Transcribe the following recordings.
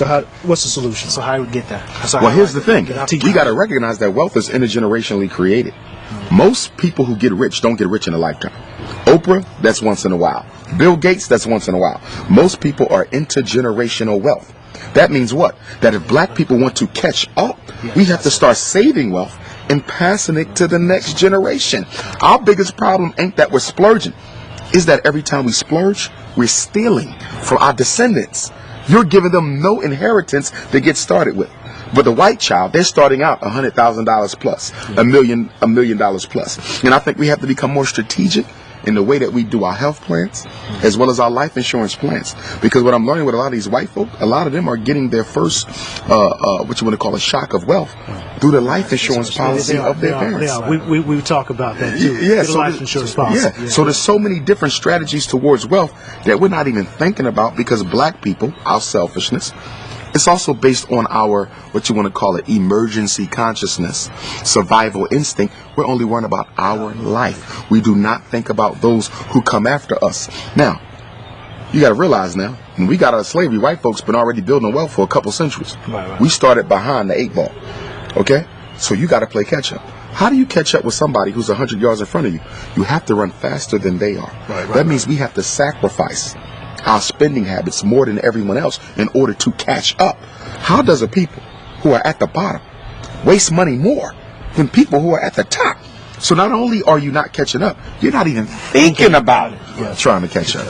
So what's the solution? So how do we get that? Well, here's the thing. We got to recognize that wealth is intergenerationally created. Most people who get rich don't get rich in a lifetime. Oprah, that's once in a while. Bill Gates, that's once in a while. Most people are intergenerational wealth. That means what? That if black people want to catch up, we have to start saving wealth and passing it to the next generation. Our biggest problem ain't that we're splurging. Is that every time we splurge, we're stealing from our descendants. You're giving them no inheritance to get started with. But the white child, they're starting out $100,000 plus, $1 million plus. And I think we have to become more strategic in the way that we do our health plans, as well as our life insurance plans. Because what I'm learning with a lot of these white folk, a lot of them are getting their first, what you want to call a shock of wealth, through the life insurance policy of their parents. We talk about that too. So life insurance policy. So there's so many different strategies towards wealth that we're not even thinking about, because black people, our selfishness, it's also based on our, what you want to call it, emergency consciousness, survival instinct. We're only worrying about our life. We do not think about those who come after us. Now, you got to realize now, when we got out of slavery, white folks been already building wealth for a couple centuries. Right. We started behind the 8 ball. Okay? So you got to play catch up. How do you catch up with somebody who's 100 yards in front of you? You have to run faster than they are. That means we have to sacrifice our spending habits more than everyone else in order to catch up. How does a people who are at the bottom waste money more than people who are at the top? So not only are you not catching up, you're not even thinking about trying to catch up.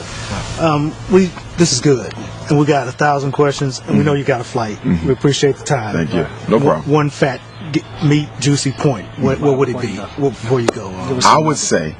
This is good, and we got 1,000 questions, and we know you got a flight. We appreciate the time. Thank you. No problem. One fat, meat, juicy point. What would it be before you go? I would say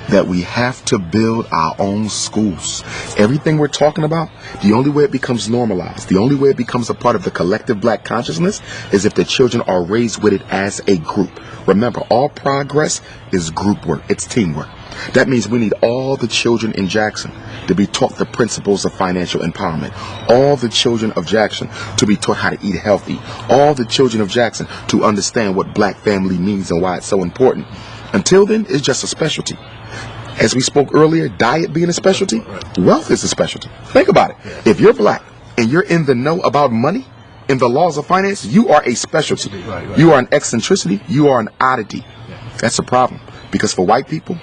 that we have to build our own schools. Everything we're talking about, the only way it becomes normalized, the only way it becomes a part of the collective black consciousness, is if the children are raised with it as a group. Remember, all progress is group work. It's teamwork. That means we need all the children in Jackson to be taught the principles of financial empowerment. All the children of Jackson to be taught how to eat healthy. All the children of Jackson to understand what black family means and why it's so important. Until then, it's just a specialty. As we spoke earlier, diet being a specialty, wealth is a specialty. Think about it. If you're black and you're in the know about money and the laws of finance, you are a specialty. You are an eccentricity. You are an oddity. That's a problem. Because for white people,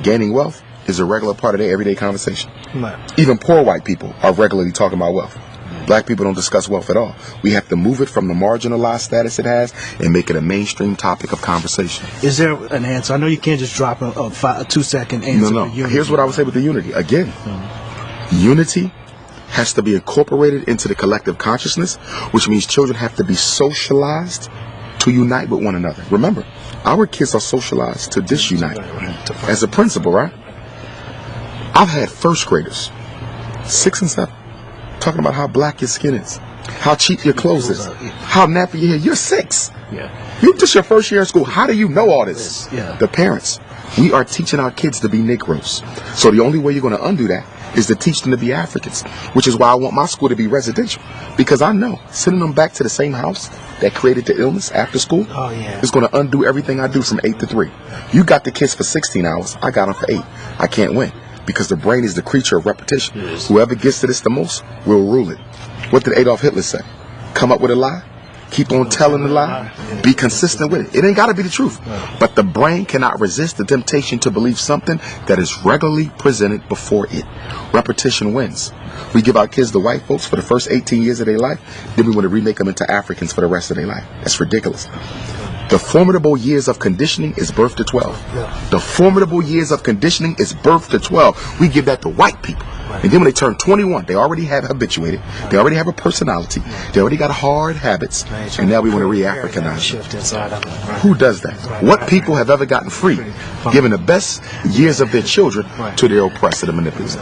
gaining wealth is a regular part of their everyday conversation. Even poor white people are regularly talking about wealth. Black people don't discuss wealth at all. We have to move it from the marginalized status it has and make it a mainstream topic of conversation. Is there an answer? I know you can't just drop a 2-second answer. No. Here's what I would say with the unity. Again, unity has to be incorporated into the collective consciousness, which means children have to be socialized to unite with one another. Remember, our kids are socialized to disunite. As a principal, right? I've had first graders, 6 and 7, talking about how black your skin is, how cheap your clothes is, how nappy your hair. You're 6. You just your first year in school. How do you know all this? The parents. We are teaching our kids to be Negroes. So the only way you're going to undo that is to teach them to be Africans, which is why I want my school to be residential. Because I know sending them back to the same house that created the illness after school is going to undo everything I do from 8 to 3. You got the kids for 16 hours. I got them for 8. I can't win. Because the brain is the creature of repetition. Whoever gets to this the most will rule it. What did Adolf Hitler say? Come up with a lie, keep on telling the lie, be consistent with it. It ain't got to be the truth. But the brain cannot resist the temptation to believe something that is regularly presented before it. Repetition wins. We give our kids the white folks for the first 18 years of their life, then we want to remake them into Africans for the rest of their life. That's ridiculous. The formidable years of conditioning is birth to 12. The formidable years of conditioning is birth to 12. We give that to white people. And then when they turn 21, they already have habituated. They already have a personality. They already got hard habits. And now we want to re-Africanize them. Who does that? What people have ever gotten free, giving the best years of their children to their oppressor and manipulator?